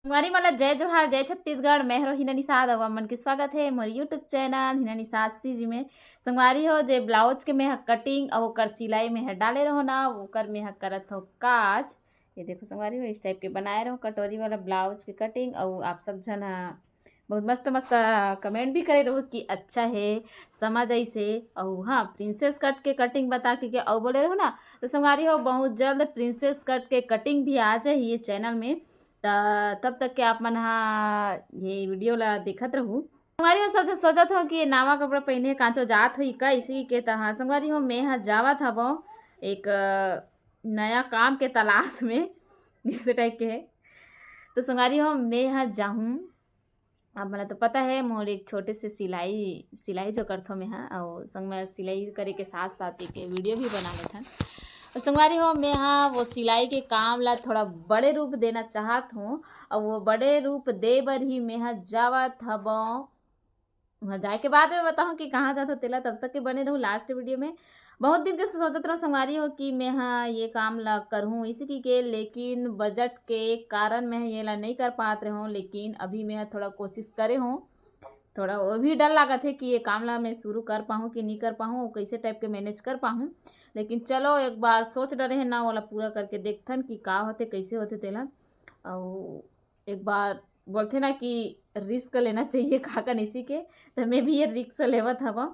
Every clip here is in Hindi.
हमारी मतलब जय जोहार जय छत्तीसगढ़। मैं हरो हिना निषाद और मन के स्वागत है मोर यूट्यूब चैनल हिना निषाद सी जी में। संगवारी हो जे ब्लाउज के में कटिंग और ओकर सिलाई में डाले रहो ना ओकर में करत हो काज। ये देखो संगवारी हो इस टाइप के बनाए रहो कटोरी वाला ब्लाउज के कटिंग। और आप सब जन बहुत मस्त मस्त कमेंट भी करे रहो कि अच्छा है समझ ऐसे। और हाँ प्रिंसेस कट के कटिंग बता के और बोले रहो ना तो संगवारी हो बहुत जल्द प्रिंसेस कट के कटिंग भी आ जाए ये चैनल में। तब तक के आप मन ये वीडियो ला देखत रहूँ। संगवारी हो सब सोचत हो कि नावा कपड़ा पहने कांचो जात हुई का इसी के तहाँ संगवारी हो मैं जावत हबो एक नया काम के तलाश में इस टाइप के है। तो संगवारी हो मैं जाऊँ अब मतलब तो पता है मोर एक छोटे से सिलाई जो करथो मैं और संग में सिलाई करे के साथ साथ एक वीडियो भी बना लेथन। और संगवारी हो मैं वो सिलाई के काम ला थोड़ा बड़े रूप देना चाहत हूँ। और वो बड़े रूप दे बर ही मैं जावत हबो। वहाँ जाए के बाद में बताऊँ कि कहाँ जाता तेला तब तक के बने रहूँ लास्ट वीडियो में। बहुत दिन के सोचत रहो संगवारी हो कि मैं ये काम ला करूँ इसी के लेकिन बजट के कारण मैं ये ला नहीं कर पात रहा हूँ। लेकिन अभी मैं थोड़ा कोशिश करे हूँ थोड़ा वो भी डर लागत है कि ये काम ला मैं शुरू कर पाऊँ कि नहीं कर पाऊँ और कैसे टाइप के मैनेज कर पाऊँ। लेकिन चलो एक बार सोच डरे हैं ना वाला पूरा करके देखथन कि का होते कैसे होते तेला। और एक बार बोलते ना कि रिस्क लेना चाहिए काकन इसी के। तो मैं भी ये रिस्क लेवत हवा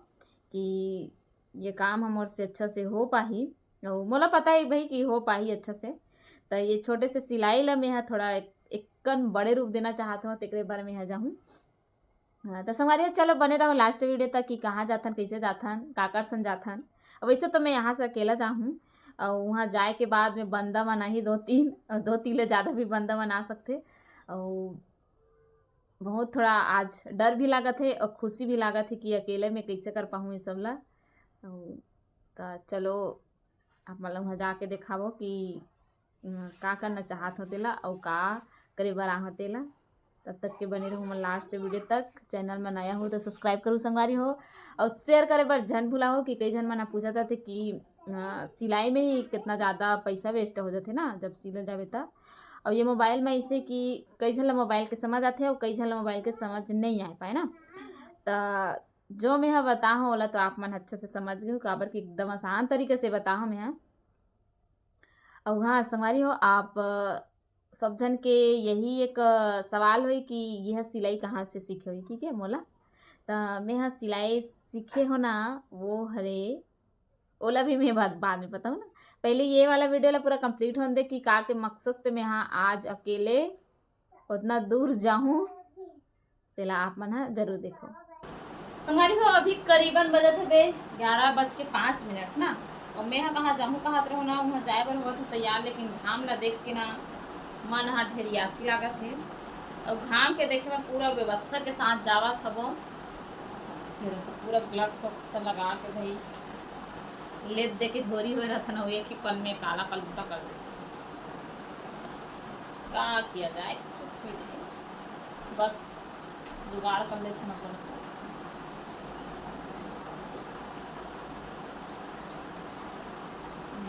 कि ये काम हमर से अच्छा से हो पाही और मोला पता है भाई कि हो पाही अच्छा से। तो ये छोटे से सिलाई ला मैं थोड़ा एक बड़े रूप देना चाहता हूँ तेरे बारे में जाऊँ। हाँ तो संगवारी चलो बने रहो लास्ट वीडियो तक कि कहाँ जाथन कैसे जाथन काकर सन जाथन। अब वैसे तो मैं यहाँ से अकेला जाऊँ और वहाँ जाए के बाद में बंदा बना ही दो तीन ले ज़्यादा भी बंदा बना सकते। और बहुत थोड़ा आज डर भी लागत है और खुशी भी लागत है कि अकेले में कैसे कर पाऊँ ये सब ला। तो चलो आप मतलब वहाँ जाके दिखावो कि का करना चाहत हो तेला और का करे बर आ तेला। तब तक के बने रहूँ मैं लास्ट वीडियो तक। चैनल में नया हो तो सब्सक्राइब करूँ संगवारी हो और शेयर करे बर झन भूला हो कि कई जन मना पूछा था कि सिलाई में ही कितना ज़्यादा पैसा वेस्ट हो जाते ना जब सिले जावे तब। और ये मोबाइल में ऐसे कि कई झन मोबाइल के समझ आते और कई झन मोबाइल के समझ नहीं आ पाए ना। तो जो मैं बताऊँ वाला तो आप मन अच्छे से समझ गए काबर कि एकदम आसान तरीके से बताऊँ मैं। और हाँ संगवारी हो आप सब जन के यही एक सवाल हो कि यह सिलाई कहाँ से सीखे हुई ठीक है मोला। तो मैं सिलाई सीखे हो ना वो हरे ओला भी मैं बाद में बताऊँ ना। पहले ये वाला वीडियो ला पूरा कंप्लीट होने दे कि का के मकसद से मैं आज अकेले उतना दूर जाऊँ तेला आप मन जरूर देखो। संगवारी हो अभी करीबन बजत है 11:05 ना। और मैं कहाँ जाऊँ कहाँ रहूँ ना वहाँ जाए बर हुआ था तैयार लेकिन घाम ला देख के ना मन ढेरियासी लागत है। और घाम के देखे में पूरा व्यवस्था के साथ जावत हबो पूरा ग्लव्स सब लगा के भाई लेद दे के धोरी हुए रहता ना एक ही पल में काला कलूटा कर दे का किया जाए कुछ भी नहीं बस जुगाड़ कर लेते ना अपन।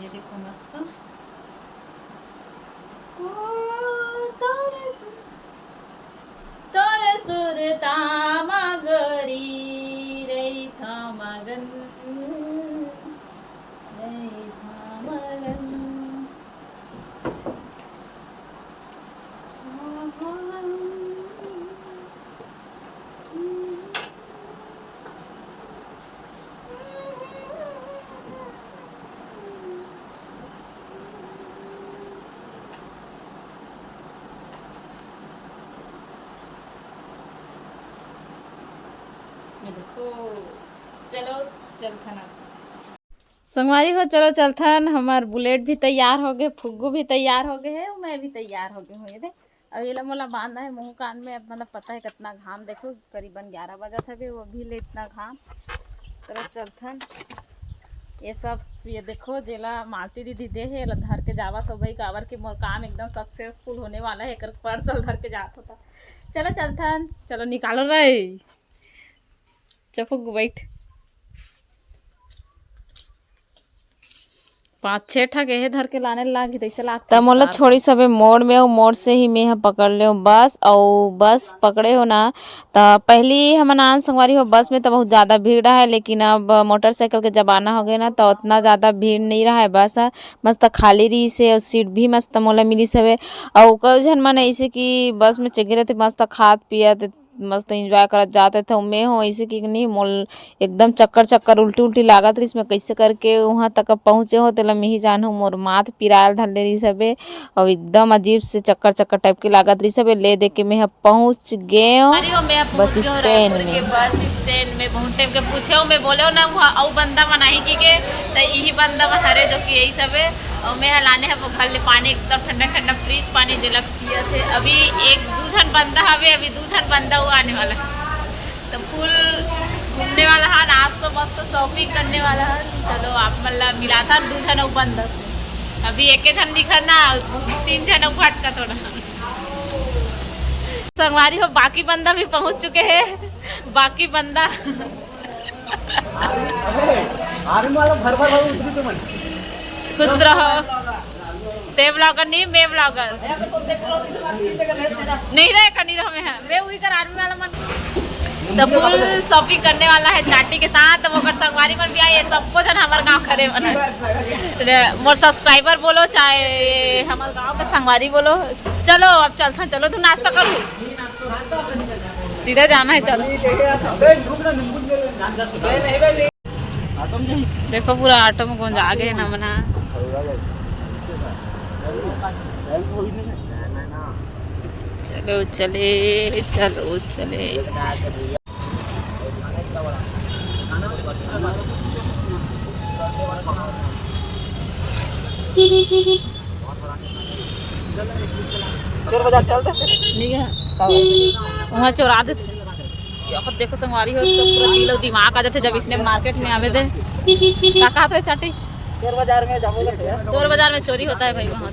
ये देखो मस्त तोर सुरता मगरी रे था मगन रे था मगन। देखो चलो चल खाना संगवारी हो चलो चलथन हमार बुलेट भी तैयार हो गए फुग्गू भी तैयार हो गए है मैं भी तैयार हो गए हूँ। ये दे अब ये मोला बांधना है मुँह कान में। अब मतलब पता है कितना घाम देखो करीबन 11 बजा था भी वो भी ले इतना घाम। चलो चलथन ये सब ये देखो जेला मालती दीदी दे है धर के जावा तो भाई काबर के मोर काम एकदम सक्सेसफुल होने वाला है एक पार्सल धर के जात होता। चलो चलथन चलो निकालो रे चफुक बैठ 5-6 ठग ये धर के लाने लागी तैसे लागता मोला छोड़ी सबे मोड़ में और मोड़ से ही मैं पकड़ ले बस और बस पकड़े हो ना। तो पहली हम आन संगवारी हो बस में तो बहुत ज़्यादा भीड़ है, लेकिन अब मोटरसाइकिल के ज़माना हो गया ना तो उतना ज़्यादा भीड़ नहीं रहा है। बस मस्त खाली रही से और सीट भी मस्त मोला मिली सबे। और कई झन मन ऐसे कि बस में चगे रहते मस्त खात पियत मस्त एंजॉय करत जाते थे। मैं हो ऐसे कि नहीं मोल एकदम चक्कर उल्टी उल्टी लागत रही इसमें कैसे करके वहाँ तक पहुँचे हो तेला मैं ही जानू मोर माथ पिरायल धले रही सबे और एकदम अजीब से चक्कर टाइप की लागत रही सबे। ले दे के मैं पहुँच गए बस स्टैंड में। बस स्टैंड में बहुत टाइम के पूछे मैं बोले ना वहाँ और बंदा बनाई की के तो यही बंदा हरे जो कि यही सब है। और मैं लाने है वो घर ले पानी एकदम ठंडा ठंडा फ्रीज पानी जलक पिया थे। अभी 1-2 बंदा हवे, अभी 2 बंदा हुआ आने वाला तो फुल घूमने वाला है आज तो मस्त शॉपिंग करने वाला है। चलो आप मतलब मिला था 2 बंदा अभी 1 जन दिखा ना 3 जन फटका थोड़ा संगवारी हो। बाकी बंदा भी पहुंच चुके हैं, बाकी बंदा खुश रहो। ते ब्लॉगर नहीं मैं ब्लॉगर नहीं रहे कनी रहो मैं वही कर आर्मी वाला मन तो फुल शॉपिंग करने वाला है चाटी के साथ। वो कर संगवारी पर भी आए सबको जन हमारे गांव खड़े बना मोर सब्सक्राइबर बोलो चाहे हमारे गांव के संगवारी बोलो। चलो अब चलता चलो तू नाश्ता करो सीधे जाना है चलो। देखो पूरा ऑटो में कौन आ गए ना मना चलो चले चलो चले। चोर बाजार चलते नहीं है वहाँ चोरा देते। देखो संगवारी हो सब पूरा दिल और दिमाग आ जाते जब इसने मार्केट में आवे थे कहा तो चाटी चोर बाजार में चोरी होता है भाई वहाँ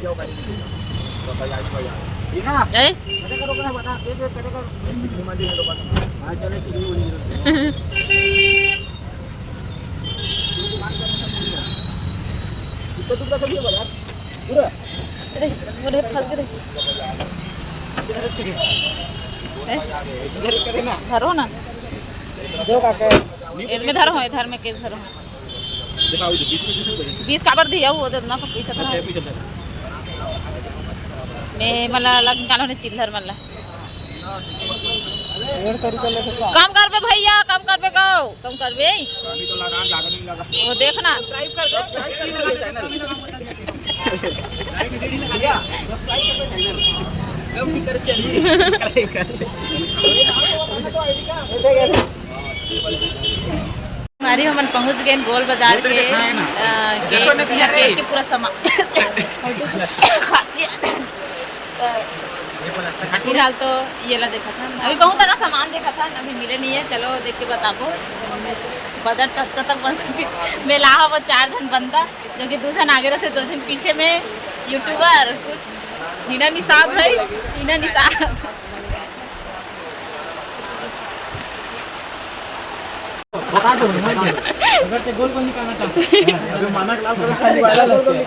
धरो ना इनमें धरो है इधर में केस धरो 20 काबर दिया वो तो ना पैसा था मैं मला अलग निकालो ने चिल्लर मला कम कर बे भैया कम कर बे गाओ कम कर बे वो देखना सब्सक्राइब कर दो हमारी हम पहुंच गए गोल बाजार के पूरा सामान फिलहाल तो ये ला देखा था अभी बहुत सारा सामान देखा था अभी मिले नहीं है। चलो देख के बताबो बजट तक बन सके मैं लाहा वो 4 जन बनता जो कि 2 जन आगे रहते 2 जन पीछे में यूट्यूबर हिना निषाद है हिना निषाद बता दो अगर ते गोल कौन निकालना चाहते हैं अभी माना क्लास करो खाली वाला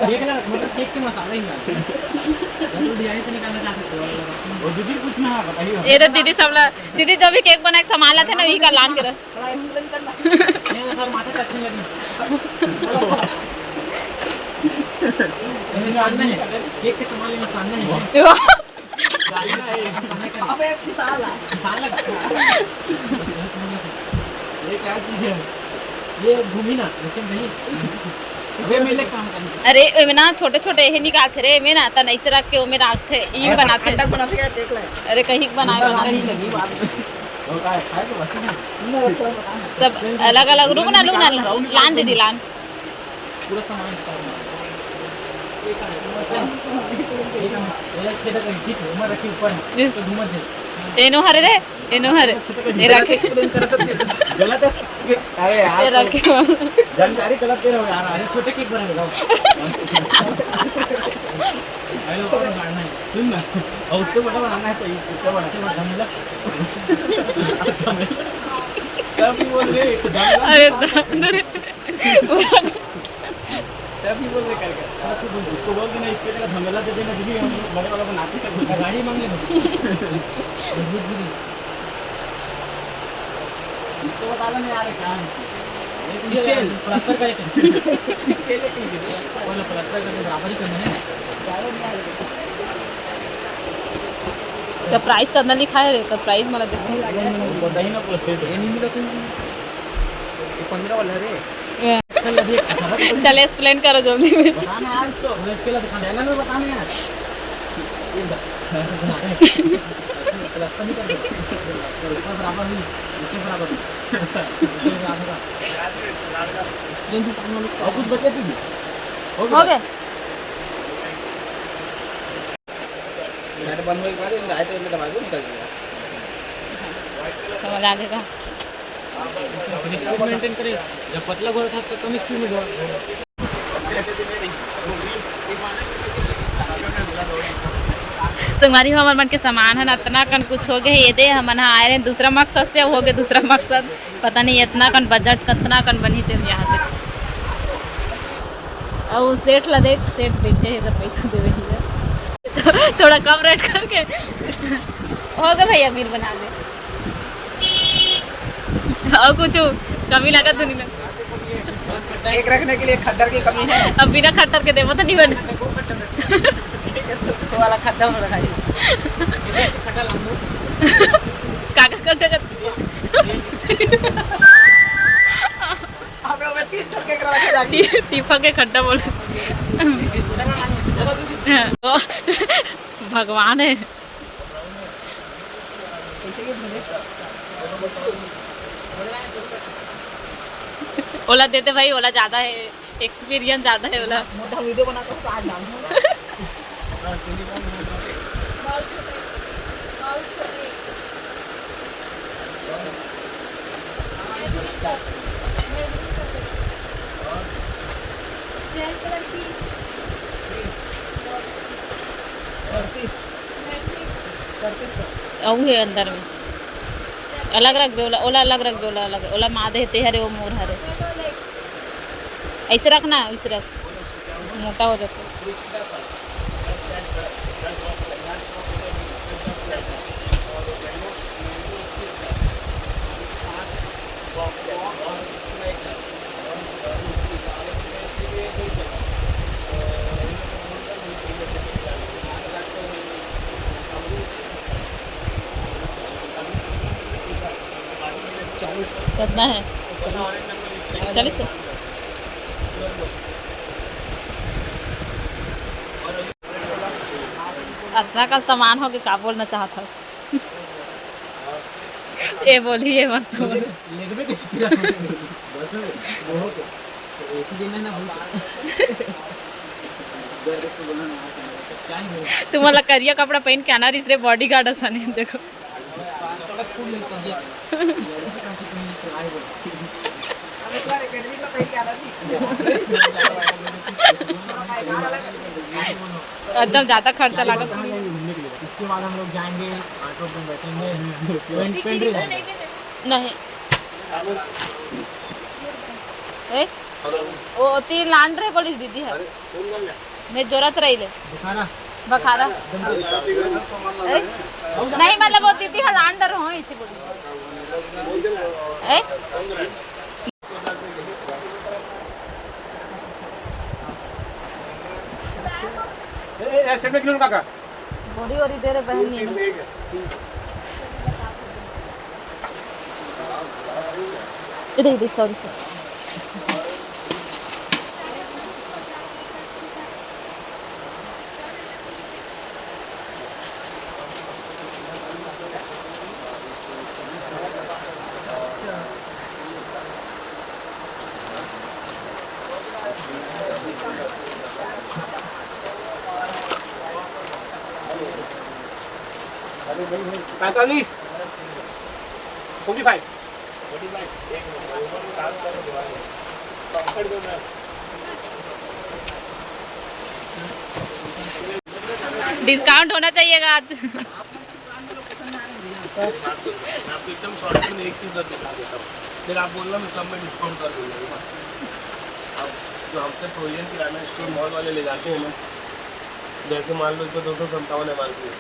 देख ना मतलब केक के मसाला ही ना तो डिजाइन से निकालना चाहते हो और दीदी कुछ ना बताइए। ये तो दीदी सब दीदी जो भी केक बना के संभाला थे ना वही का लान के थोड़ा एक्सप्लेन करना नहीं सर माथा अच्छी लगी निशान नहीं केक के सामान में निशान नहीं अबे मिसाल ये क्या चीज है ये घूमी ना वैसे नहीं अबे मेरे काम करने अरे ए में ना छोटे छोटे ये निकालते रे में ना त नहीं से रख के ओ में रखते ई बनाते ठंडा बनाते क्या देख ले अरे कहीं बनाए नहीं लगी बात और का खाए तो वैसे सब अलग अलग रुक ना लान दीदी लान पूरा सामान स्टार ये छेदा कर ठीक है मैं रखी ऊपर तो घूमत है एनो हरे रे एनो हरे ये रखे गलत है अरे यार ये रखे जानकारी गलत दे रहे हो यार अरे छोटे केक बना लगाओ अरे वो बनाना है सुन ना और उससे बड़ा बनाना है तो इसको बनाते मत झमेला सब बोल रहे अरे तब ही बोल दे करके उसको बोल देना इसके जगह झमेला दे देना दीदी हम बड़े वाला को नाती कर गाड़ी मांग ले इसको बता लो नहीं यार क्या इसके प्लास्टर का इसके लिए बोलो प्लास्टर करके बराबर ही करना है का प्राइस करना लिखा है का प्राइस मला देते बता ही ना प्रोसेस ये नहीं मिला तुम 15 वाला रे चले एक्सप्लेन करो जल्दी में बताना यार इसको इसके लिए दिखा देना मैं बताना यार ये प्लास्टर नहीं कर ऊपर बराबर नहीं नीचे बराबर और कुछ बचे थे हो गए नेट बनने के बाद इन आए तो इनमें दबा दो निकल जाएगा समझ आगे का स्पीड मेंटेन करे जब पतला घोड़ा था तो कम स्पीड में दौड़ तुम्हारी हमार मन के सामान है इतना कन कुछ हो गए ये दे हम आए रहे दूसरा मकसद से हो गए दूसरा मकसद पता नहीं इतना कन बजट कितना कन बनी थे यहाँ तक और सेठ ला देख सेठ बैठे हैं पैसा दे रही है तो थोड़ा कम रेट करके हो गए भैया बिल बना दे और कुछ कमी लगा तो नहीं एक रखने के लिए खड्डर की कमी है अब बिना खट्टर के देवो तो नहीं बने तो वाला खड्डा हो रखा है काका करते टीफा के खड्डा बोले भगवान है ओला देते भाई ओला ज़्यादा है एक्सपीरियंस ज़्यादा है ओला मोटा वीडियो बनाता हूँ तो आज डाल और है अंदर में अलग रख दे ओला ओला अलग रख दे ओला अलग ओला मादे ते हरे वो मोर हरे ऐसे रखना ऐसे रख मोटा हो जाता कितना है 40 इतना का सामान हो के का बोलना चाहता ये बोलिए मस्त बोली लेगबे किसी तरह से बस वो एक ही दिन है ना तुम्हारा करिया कपड़ा पहन के आना इसलिए बॉडी गार्ड आसानी देखो एकदम ज़्यादा खर्चा लगा इसके बाद हम लोग जाएंगे ऑटो में बैठेंगे नहीं ए वो तीन लान रहे पुलिस दीदी है मैं जरूरत रही ले बखारा नहीं मतलब वो दीदी है लान डर हो इसी पुलिस ऐसे में क्यों काका बोरी वोरी दे रहे बहन नहीं इधर इधर सॉरी सॉरी पैंतालीस 45 डिस्काउंट होना चाहिएगा आपको एकदम शॉर्ट में एक चीज दिखा देता हूँ फिर आप बोलना मैं सब में डिस्काउंट कर दूंगा आप जो हमसे प्रोविजन किराना स्टोर मॉल वाले ले जाते हैं ना, जैसे मान लो इसको 257 MRP,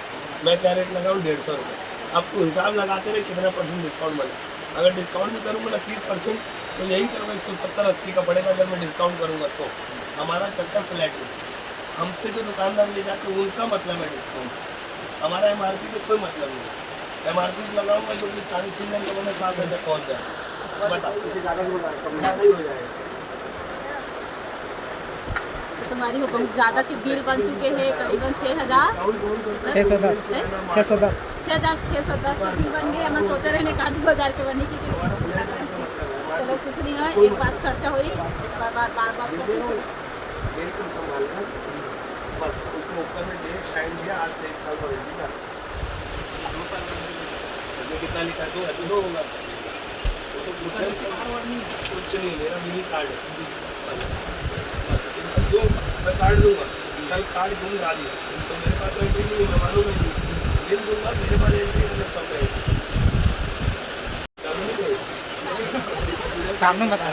मैं क्या रेट लगाऊँ 150 रुपये। अब तो हिसाब लगाते रहे कितना % डिस्काउंट बना। अगर डिस्काउंट भी करूँगा ना 30%, तो यही करूँगा 170-80 का पड़ेगा। अगर मैं डिस्काउंट करूँगा तो हमारा चक्कर फ्लैट है। हमसे जो दुकानदार ले जाते हैं उनका मतलब है डिस्काउंट, हमारा MRP का कोई मतलब नहीं। MRP लगाऊंगा तो 6.5 घंटे में 7 घंटे पहुँच जाए, बट आपको ज़्यादा ही हो जाएगा। संगवारी हो बहुत ज़्यादा के बिल बन चुके हैं, करीबन 6,000 610 610 6,610 के बिल बन गए। हम सोचे रहे का 2,000 के बने की चलो कुछ नहीं है, एक बार खर्चा हुई बार बिल्कुल संभालना, बस उसको ऊपर में डेट टाइम दिया, आज से 1 साल बढ़ेगी ना, 2 साल में कितना लिखा दो होगा तो कुछ नहीं, मेरा मिनी कार्ड है जो मैं कार्ड दूंगा, कल कार्ड दूंगा आज, तो मेरे पास तो एंट्री नहीं, मैं मालूम नहीं बिल दूंगा, मेरे पास एंट्री मतलब कब रहेगी सामने बता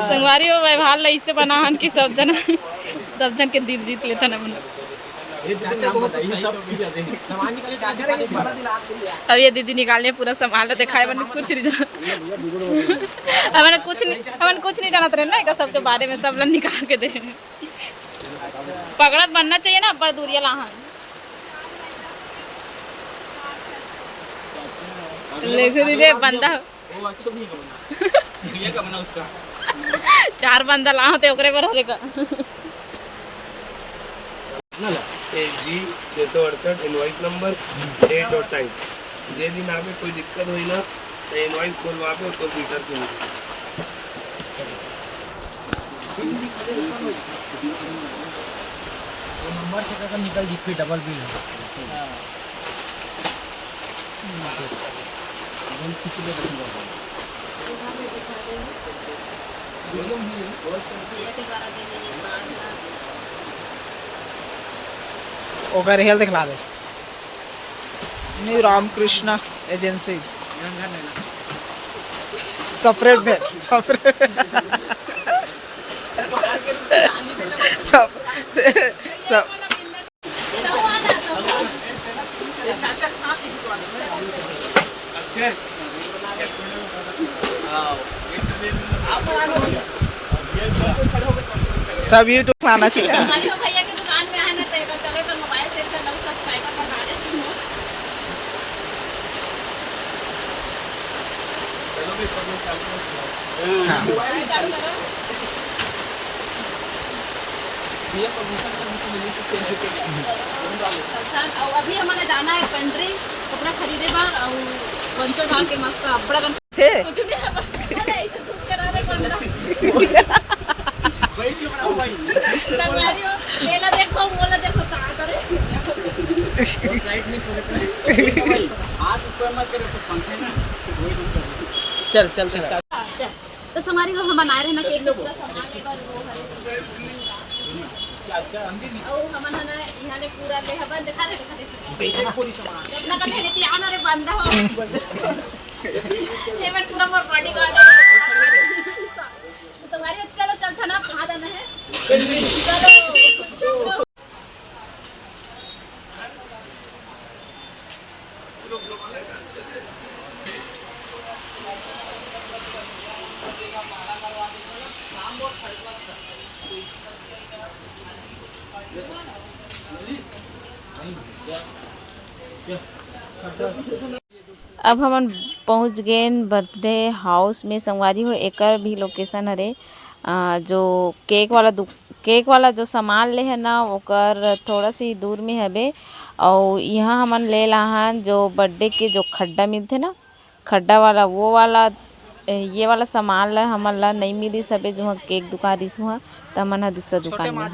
संगवारी हो व्यवहार ला इससे बना हन कि सब जन के दिल जीत लेता ना मन। अब ये दीदी निकालने पूरा सामान दिखाए मैंने कुछ नहीं हमने कुछ नहीं जानते रहे ना सब के बारे में, सब लोग निकाल के दे पकड़त बनना चाहिए ना, पर दूरिया लाहन ले बंदा चार बंदा लाहो ते ओकरे पर होरेगा जी 668 इनवाइस नंबर, डेट और टाइम। जे दिन आगे कोई दिक्कत हुई ना तो इनवाइस खोलवा के उसको कंप्यूटर के नंबर से का निकल जी, फिर डबल बिल ओकर हेल्थ दिखला दे। New Ramakrishna agency separate bed सब अच्छे सब यूट्यूब आना चाहिए। भैया की दुकान में आए ना तो एक बार चले तो मोबाइल से नौ सब्सक्राइबर बढ़ा दे चालू करो। और अभी हमारे जाना है पेंट्री कपड़ा खरीदे बार और पंचो जाके मस्त अपड़ा कुछ नहीं है ऐसे धूप कराने पड़ रहा लेला देखो मोला देखो ता करे फ्लाइट मिस हो हाथ ऊपर मत करे तो पंखे ना चल चल चल। तो हमारी वो हम बनाए रहे ना केक पूरा सामान ले बार वो है और हम ना यहां ले पूरा ले हबन दिखा दे पूरी सामान अपना कर लेके आना रे बंदा हो ये मैं पूरा मोर बॉडी गार्ड तो हमारी चलो चल था ना कहां जाना है चलो अब हम पहुँच गए बर्थडे हाउस में। संगवारी हो एकर भी लोकेशन हरे जो केक वाला जो सामान ले है ना ओकर थोड़ा सी दूर में हबे। और यहाँ हमन ले लाहन जो बर्थडे के जो खड्डा मिलते ना खड्डा वाला वो वाला ये वाला सामान ला हमन ला नहीं मिली सबे जो केक दुकान रिस हुआ तो हमन हा दूसरा दुकान में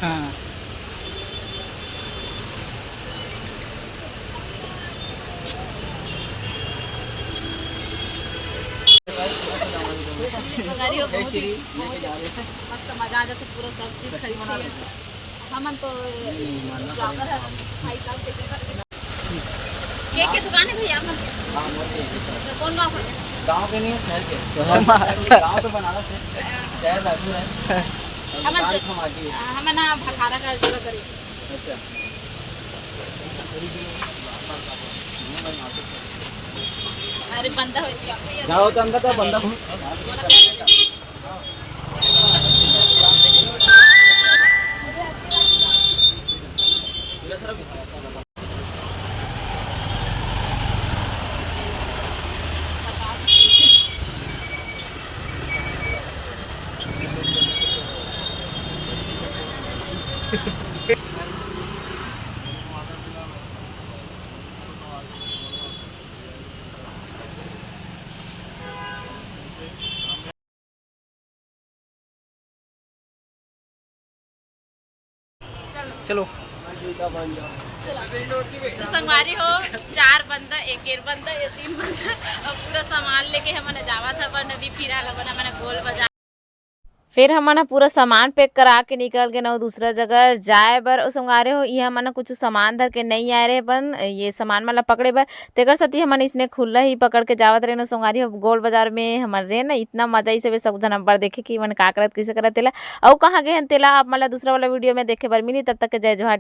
हाँ गाड़ी हो बहुत ही मस्त मजा आ जाता पूरा सब चीज खरीदते हैं हमन तो ब्लॉगर है भाई साहब केक की दुकान है भैया हमन तो कौन गाँव का गाँव के नहीं है, शहर के। गाँव तो बनारस है, शहर रायपुर है। हमन दुकान हम आगे है। हमन ना भखारा का जगह करी अच्छा अरे बंदा हो गया जाओ तो अंदर तो बंदा हूँ। चलो तो संगवारी हो 4 बंदा 1 बंदा या 3 बंदा और पूरा सामान लेके हमने जावा था पर अभी फिरा लगा मैंने गोल बाजार फिर हमन पूरा सामान पैक करा के निकल के ना दूसरा जगह जाए बर ओ संगारे हो ये हमन कुछ सामान धर के नहीं आए रहे बन ये सामान मतलब पकड़े बर तेकर सती हमन इसने खुला ही पकड़ के जावत रहे संगारी हो गोल बाजार में हमन रे ना इतना मजा ही सब सब जन बर देखे कि मन का करत किसे करत तेला और कहाँ गए तेला आप मतलब दूसरा वाला वीडियो में देखे बर मिली तब तक के जय जोहार।